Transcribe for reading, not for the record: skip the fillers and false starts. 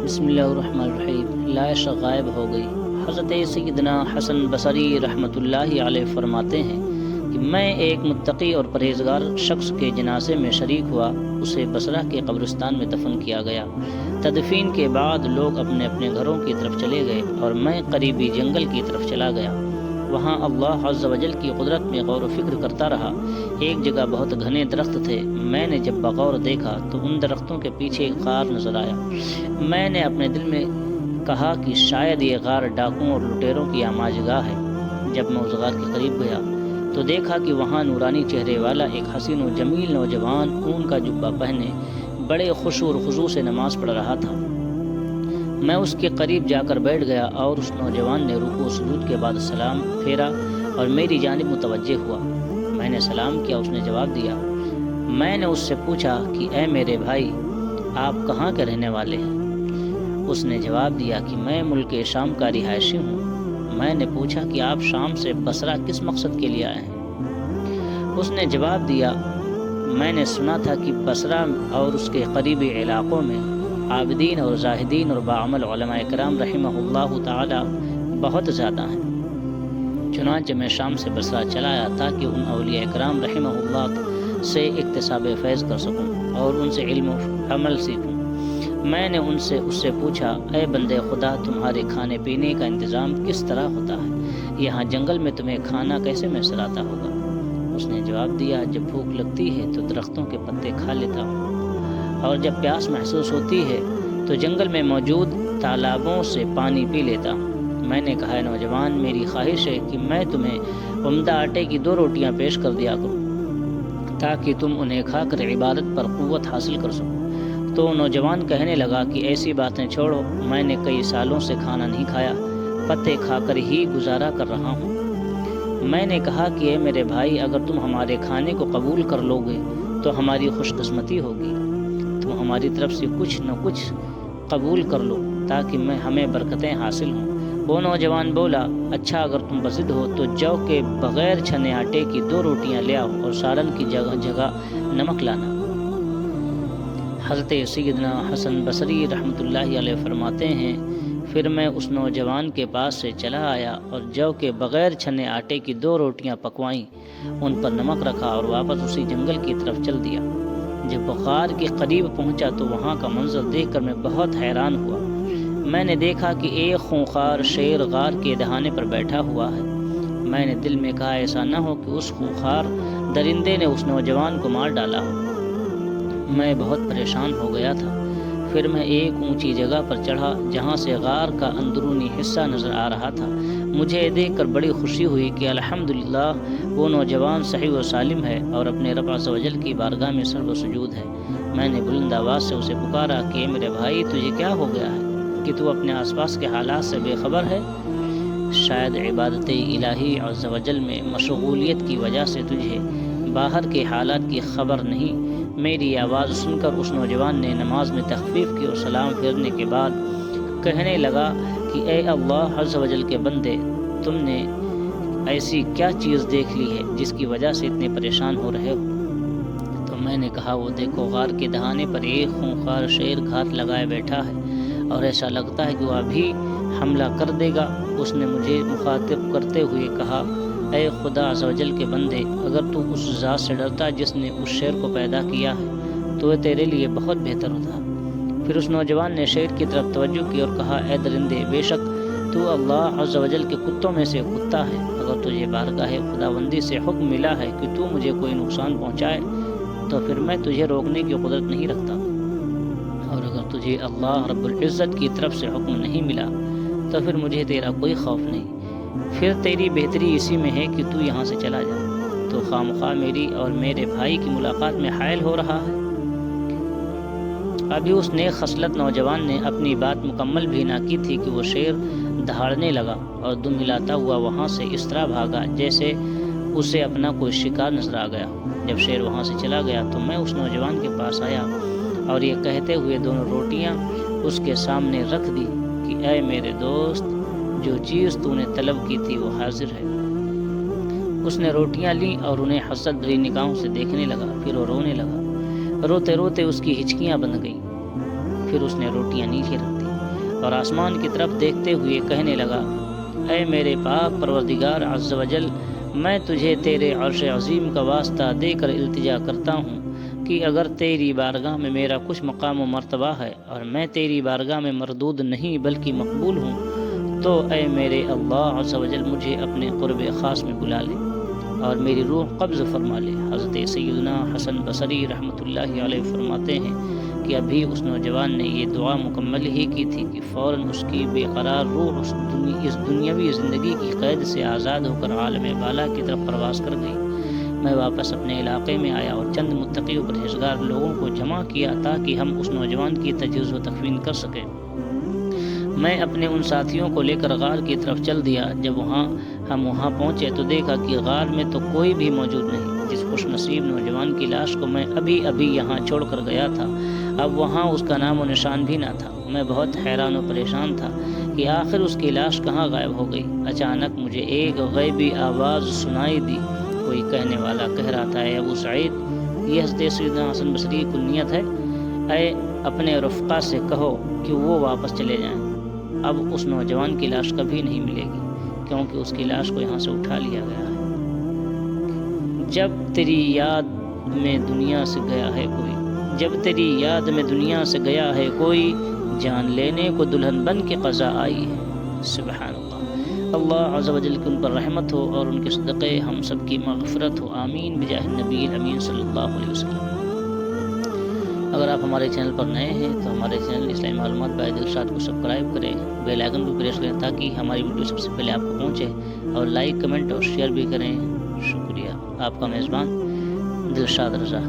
بسم اللہ الرحمن الرحیم۔ لائش غائب ہو گئی۔ حضرت سیدنا حسن بصری رحمۃ اللہ علیہ فرماتے ہیں کہ میں ایک متقی اور پرہیزگار شخص کے جنازے میں شریک ہوا۔ اسے بصرہ کے قبرستان میں دفن کیا گیا۔ تدفین کے بعد لوگ اپنے اپنے گھروں کی طرف چلے گئے اور میں قریبی جنگل کی طرف چلا گیا۔ وہاں اللہ عز و جل کی قدرت میں غور و فکر کرتا رہا۔ ایک جگہ بہت گھنے درخت تھے۔ میں نے جب بغور دیکھا تو ان درختوں کے پیچھے ایک غار نظر آیا۔ میں نے اپنے دل میں کہا کہ شاید یہ غار ڈاکوؤں اور لٹیروں کی آماج گاہ ہے۔ جب میں اس غار کے قریب گیا تو دیکھا کہ وہاں نورانی چہرے والا ایک حسین و جمیل نوجوان اون کا جبہ پہنے بڑے خشوع اور خضوع سے نماز پڑھ رہا تھا۔ میں اس کے قریب جا کر بیٹھ گیا اور اس نوجوان نے رکوع و سجود کے بعد سلام پھیرا اور میری جانب متوجہ ہوا۔ میں نے سلام کیا، اس نے جواب دیا۔ میں نے اس سے پوچھا کہ اے میرے بھائی، آپ کہاں کے رہنے والے ہیں؟ اس نے جواب دیا کہ میں ملک شام کا رہائشی ہوں۔ میں نے پوچھا کہ آپ شام سے بصرہ کس مقصد کے لیے آئے ہیں؟ اس نے جواب دیا، میں نے سنا تھا کہ بصرہ اور اس کے قریبی علاقوں میں عابدین اور زاہدین اور باعمل علماء کرام رحمہ اللہ تعالی بہت زیادہ ہیں۔ چنانچہ میں شام سے بصرہ چلا آیا تاکہ ان اولیاء کرام رحمہ اللہ سے اکتساب فیض کر سکوں اور ان سے علم و عمل سیکھوں۔ میں نے اس سے پوچھا، اے بندے خدا، تمہارے کھانے پینے کا انتظام کس طرح ہوتا ہے؟ یہاں جنگل میں تمہیں کھانا کیسے میسر آتا ہوگا؟ اس نے جواب دیا، جب بھوک لگتی ہے تو درختوں کے پتے کھا لیتا ہوں، اور جب پیاس محسوس ہوتی ہے تو جنگل میں موجود تالابوں سے پانی پی لیتا ہوں۔ میں نے کہا، نوجوان، میری خواہش ہے کہ میں تمہیں عمدہ آٹے کی 2 روٹیاں پیش کر دیا کروں تاکہ تم انہیں کھا کر عبادت پر قوت حاصل کر سکو۔ تو نوجوان کہنے لگا کہ ایسی باتیں چھوڑو، میں نے کئی سالوں سے کھانا نہیں کھایا، پتے کھا کر ہی گزارا کر رہا ہوں۔ میں نے کہا کہ اے میرے بھائی، اگر تم ہمارے کھانے کو قبول کر لو گے تو ہماری خوش قسمتی ہوگی۔ تم ہماری طرف سے کچھ نہ کچھ قبول کر لو تاکہ ہمیں برکتیں حاصل ہوں۔ وہ نوجوان بولا، اچھا، اگر تم بضد ہو تو جو کے بغیر چھنے آٹے کی 2 روٹیاں لے آؤ اور سالن کی جگہ نمک لانا۔ حضرت سیدنا حسن بصری رحمۃ اللہ علیہ فرماتے ہیں، پھر میں اس نوجوان کے پاس سے چلا آیا اور جو کے بغیر چھنے آٹے کی 2 روٹیاں پکوائیں، ان پر نمک رکھا اور واپس اسی جنگل کی طرف چل دیا۔ جب غار کے قریب پہنچا تو وہاں کا منظر دیکھ کر میں بہت حیران ہوا۔ میں نے دیکھا کہ ایک خونخوار شیر غار کے دہانے پر بیٹھا ہوا ہے۔ میں نے دل میں کہا، ایسا نہ ہو کہ اس خونخوار درندے نے اس نوجوان کو مار ڈالا ہو۔ میں بہت پریشان ہو گیا تھا۔ پھر میں ایک اونچی جگہ پر چڑھا جہاں سے غار کا اندرونی حصہ نظر آ رہا تھا۔ مجھے دیکھ کر بڑی خوشی ہوئی کہ الحمدللہ وہ نوجوان صحیح و سالم ہے اور اپنے رب عز و جل کی بارگاہ میں سر و سجود ہے۔ میں نے بلند آواز سے اسے پکارا کہ اے میرے بھائی، تجھے کیا ہو گیا ہے کہ تو اپنے آس پاس کے حالات سے بے خبر ہے؟ شاید عبادت الہی عز و جل میں مشغولیت کی وجہ سے تجھے باہر کے حالات کی خبر نہیں۔ میری آواز سن کر اس نوجوان نے نماز میں تخفیف کی اور سلام پھیرنے کے بعد کہنے لگا کہ اے اللہ عز و جل کے بندے، تم نے ایسی کیا چیز دیکھ لی ہے جس کی وجہ سے اتنے پریشان ہو رہے ہو؟ تو میں نے کہا، وہ دیکھو، غار کے دہانے پر ایک خونخوار شیر گھات لگائے بیٹھا ہے اور ایسا لگتا ہے کہ وہ ابھی حملہ کر دے گا۔ اس نے مجھے مخاطب کرتے ہوئے کہا، اے خدا عز و جل کے بندے، اگر تو اس ذات سے ڈرتا جس نے اس شیر کو پیدا کیا ہے تو یہ تیرے لیے بہت بہتر ہوتا۔ پھر اس نوجوان نے شیر کی طرف توجہ کی اور کہا، اے درندے، بے شک تو اللہ عز و جل کے کتوں میں سے کتا ہے۔ اگر تجھے بارگاہ خداوندی سے حکم ملا ہے کہ تو مجھے کوئی نقصان پہنچائے تو پھر میں تجھے روکنے کی قدرت نہیں رکھتا، اور اگر تجھے اللہ رب العزت کی طرف سے حکم نہیں ملا تو پھر مجھے تیرا کوئی خوف نہیں۔ پھر تیری بہتری اسی میں ہے کہ تو یہاں سے چلا جا۔ تو خامخواہ میری اور میرے بھائی کی ملاقات میں حائل ہو رہا ہے۔ ابھی اس نیک خصلت نوجوان نے اپنی بات مکمل بھی نہ کی تھی کہ وہ شیر دہاڑنے لگا اور دم ہلاتا ہوا وہاں سے اس طرح بھاگا جیسے اسے اپنا کوئی شکار نظر آ گیا۔ جب شیر وہاں سے چلا گیا تو میں اس نوجوان کے پاس آیا اور یہ کہتے ہوئے 2 روٹیاں اس کے سامنے رکھ دی کہ اے میرے دوست، جو چیز تو نے طلب کی تھی وہ حاضر ہے۔ اس نے روٹیاں لیں اور انہیں حسرت بھری نگاہوں سے دیکھنے لگا، پھر وہ رونے لگا۔ روتے روتے اس کی ہچکیاں بند گئیں۔ پھر اس نے روٹیاں نیچے رکھ دی اور آسمان کی طرف دیکھتے ہوئے کہنے لگا: اے میرے پاک پروردگار عز و جل، میں تجھے تیرے عرش عظیم کا واسطہ دے کر التجا کرتا ہوں کہ اگر تیری بارگاہ میں میرا کچھ مقام و مرتبہ ہے اور میں تیری بارگاہ میں مردود نہیں بلکہ مقبول ہوں، تو اے میرے اللہ عز و جل مجھے اپنے قرب خاص میں بلا لے اور میری روح قبض فرما لے۔ حضرت سیدنا حسن بصری رحمۃ اللہ علیہ فرماتے ہیں کہ ابھی اس نوجوان نے یہ دعا مکمل ہی کی تھی کہ فوراً اس کی بے قرار روح اس دنیاوی زندگی کی قید سے آزاد ہو کر عالم بالا کی طرف پرواز کر گئی۔ میں واپس اپنے علاقے میں آیا اور چند متقی و پرہیزگار لوگوں کو جمع کیا تاکہ ہم اس نوجوان کی تجہیز و تکفین کر سکیں۔ میں اپنے ان ساتھیوں کو لے کر غار کی طرف چل دیا۔ جب ہم وہاں پہنچے تو دیکھا کہ غار میں تو کوئی بھی موجود نہیں۔ جس خوش نصیب نوجوان کی لاش کو میں ابھی یہاں چھوڑ کر گیا تھا، اب وہاں اس کا نام و نشان بھی نہ تھا۔ میں بہت حیران و پریشان تھا کہ آخر اس کی لاش کہاں غائب ہو گئی۔ اچانک مجھے ایک غیبی آواز سنائی دی۔ کوئی کہنے والا کہہ رہا تھا: اے ابو سعید، یہ حضرت سیدنا حسن بصری کی کنیت ہے، اے اپنے رفقا سے کہو کہ وہ واپس چلے جائیں۔ اب اس نوجوان کی لاش کبھی نہیں ملے گی، کیونکہ اس کی لاش کو یہاں سے اٹھا لیا گیا ہے۔ جب تیری یاد میں دنیا سے گیا ہے کوئی، جب تیری یاد میں دنیا سے گیا ہے کوئی، جان لینے کو دلہن بن کے قضا آئی ہے۔ سبحان اللہ۔ اللہ عز و جل کی ان پر رحمت ہو اور ان کے صدقے ہم سب کی مغفرت ہو، آمین بجاہ النبی الامین صلی اللہ علیہ وسلم۔ اگر آپ ہمارے چینل پر نئے ہیں تو ہمارے چینل اسلامی معلومات بائی دلشاد کو سبسکرائب کریں، بیل آئیکن کو پریس کریں تاکہ ہماری ویڈیو سب سے پہلے آپ کو پہنچے، اور لائک، کمنٹ اور شیئر بھی کریں۔ شکریہ۔ آپ کا میزبان دلشاد رضا۔